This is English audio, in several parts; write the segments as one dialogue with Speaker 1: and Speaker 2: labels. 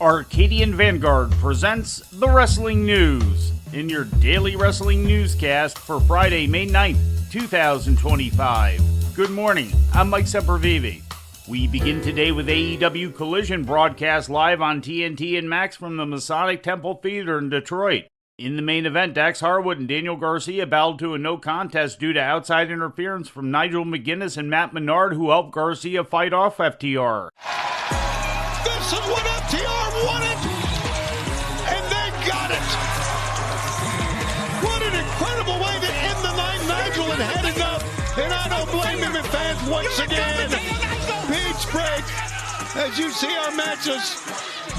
Speaker 1: Arcadian Vanguard presents the Wrestling News in your daily wrestling newscast for Friday, May 9th, 2025. Good morning, I'm Mike Sempervive. We begin today with AEW Collision broadcast live on TNT and Max from the Masonic Temple Theater in Detroit. In the main event, Dax Harwood and Daniel Garcia battled to a no contest due to outside interference from Nigel McGuinness and Matt Menard, who helped Garcia fight off FTR.
Speaker 2: This is what FTR wanted, and they got it. What an incredible way to end the night. Nigel had had enough, and I don't blame him if fans once again. Beach break. As you see our matches,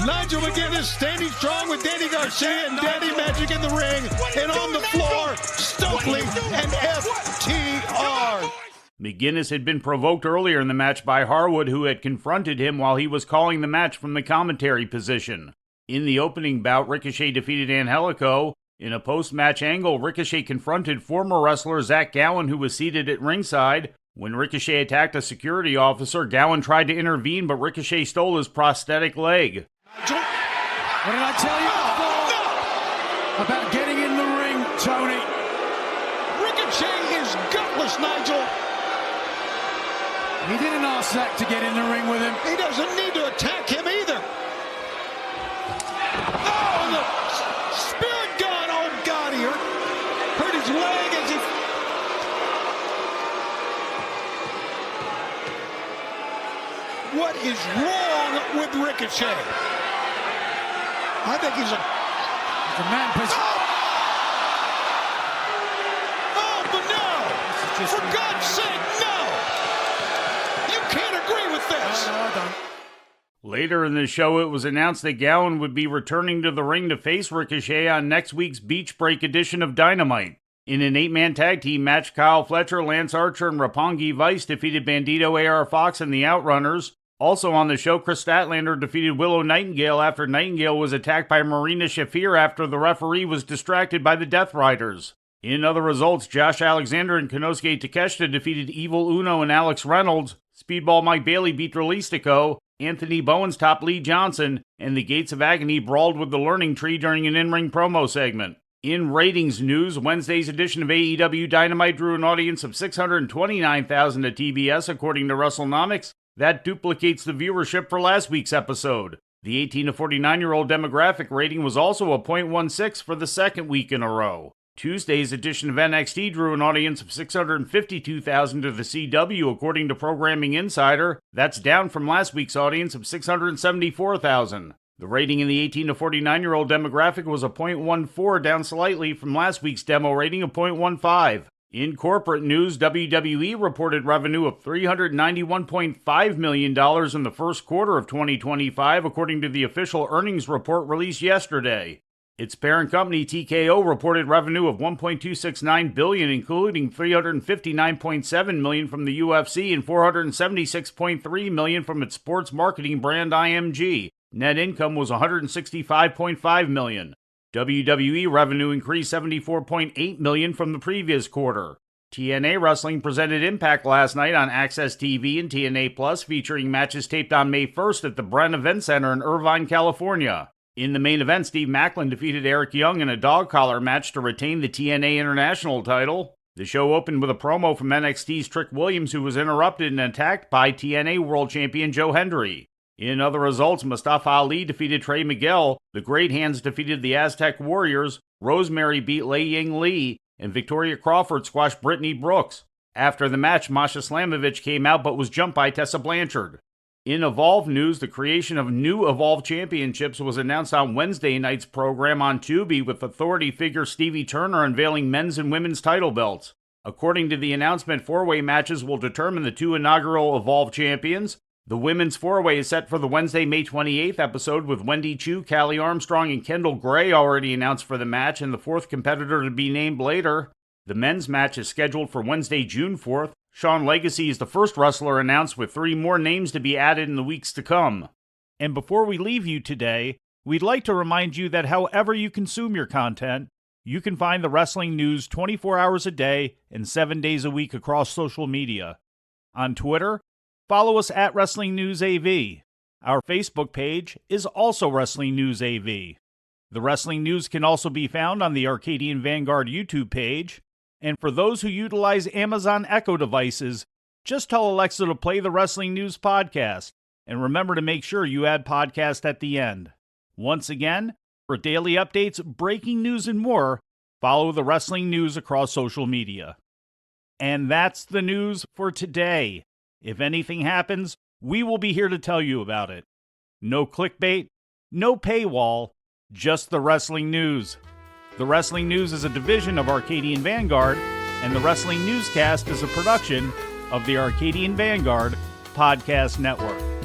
Speaker 2: Nigel McGuinness standing strong with Danny Garcia and Daddy Magic in the ring, and on the floor, Stokely and FTR.
Speaker 1: McGuinness had been provoked earlier in the match by Harwood, who had confronted him while he was calling the match from the commentary position. In the opening bout, Ricochet defeated Angelico. In a post-match angle, Ricochet confronted former wrestler Zach Gowen, who was seated at ringside. When Ricochet attacked a security officer, Gowen tried to intervene, but Ricochet stole his prosthetic leg.
Speaker 3: What did I tell you before about getting in the ring, Tony?
Speaker 2: Ricochet is gutless, Nigel.
Speaker 3: He didn't ask Zach to get in the ring with him.
Speaker 2: He doesn't need to attack him either. Oh, the spirit gun. Oh, God, he hurt his leg as he... What is wrong with Ricochet? I think he's a
Speaker 3: man position.
Speaker 2: Oh, but no! For God's sake, no! You can't agree with this!
Speaker 3: No, I don't.
Speaker 1: Later in the show, it was announced that Gowen would be returning to the ring to face Ricochet on next week's Beach Break edition of Dynamite. In an 8-man tag team match, Kyle Fletcher, Lance Archer, and Roppongi Vice defeated Bandito, AR Fox, and the Outrunners. Also on the show, Chris Statlander defeated Willow Nightingale after Nightingale was attacked by Marina Shafir after the referee was distracted by the Death Riders. In other results, Josh Alexander and Konosuke Takeshita defeated Evil Uno and Alex Reynolds. Speedball Mike Bailey beat Dralistico. Anthony Bowens topped Lee Johnson, and the Gates of Agony brawled with the Learning Tree during an in-ring promo segment. In ratings news, Wednesday's edition of AEW Dynamite drew an audience of 629,000 at TBS, according to WrestleNomics. That duplicates the viewership for last week's episode. The 18 to 49-year-old demographic rating was also a .16 for the second week in a row. Tuesday's edition of NXT drew an audience of 652,000 to the CW, according to Programming Insider. That's down from last week's audience of 674,000. The rating in the 18 to 49-year-old demographic was a .14, down slightly from last week's demo rating of .15. In corporate news, WWE reported revenue of $391.5 million in the first quarter of 2025, according to the official earnings report released yesterday. Its parent company, TKO, reported revenue of $1.269 billion, including $359.7 million from the UFC and $476.3 million from its sports marketing brand IMG. Net income was $165.5 million. WWE revenue increased $74.8 million from the previous quarter. TNA Wrestling presented Impact last night on Access TV and TNA Plus, featuring matches taped on May 1st at the Brent Event Center in Irvine, California. In the main event, Steve Maclin defeated Eric Young in a dog collar match to retain the TNA International title. The show opened with a promo from NXT's Trick Williams, who was interrupted and attacked by TNA World Champion Joe Hendry. In other results, Mustafa Ali defeated Trey Miguel, the Great Hands defeated the Aztec Warriors, Rosemary beat Lei Ying Lee, and Victoria Crawford squashed Brittany Brooks. After the match, Masha Slamovich came out but was jumped by Tessa Blanchard. In Evolve news, the creation of new Evolve Championships was announced on Wednesday night's program on Tubi, with authority figure Stevie Turner unveiling men's and women's title belts. According to the announcement, four-way matches will determine the two inaugural Evolve champions. The women's four-way is set for the Wednesday, May 28th episode, with Wendy Chu, Callie Armstrong, and Kendall Gray already announced for the match, and the fourth competitor to be named later. The men's match is scheduled for Wednesday, June 4th. Shawn Legacy is the first wrestler announced, with 3 more names to be added in the weeks to come. And before we leave you today, we'd like to remind you that however you consume your content, you can find the wrestling news 24 hours a day and 7 days a week across social media. On Twitter, follow us at Wrestling News AV. Our Facebook page is also Wrestling News AV. The Wrestling News can also be found on the Arcadian Vanguard YouTube page. And for those who utilize Amazon Echo devices, just tell Alexa to play the Wrestling News podcast. And remember to make sure you add podcast at the end. Once again, for daily updates, breaking news, and more, follow the Wrestling News across social media. And that's the news for today. If anything happens, we will be here to tell you about it. No clickbait, no paywall, just the Wrestling News. The Wrestling News is a division of Arcadian Vanguard, and the Wrestling Newscast is a production of the Arcadian Vanguard Podcast Network.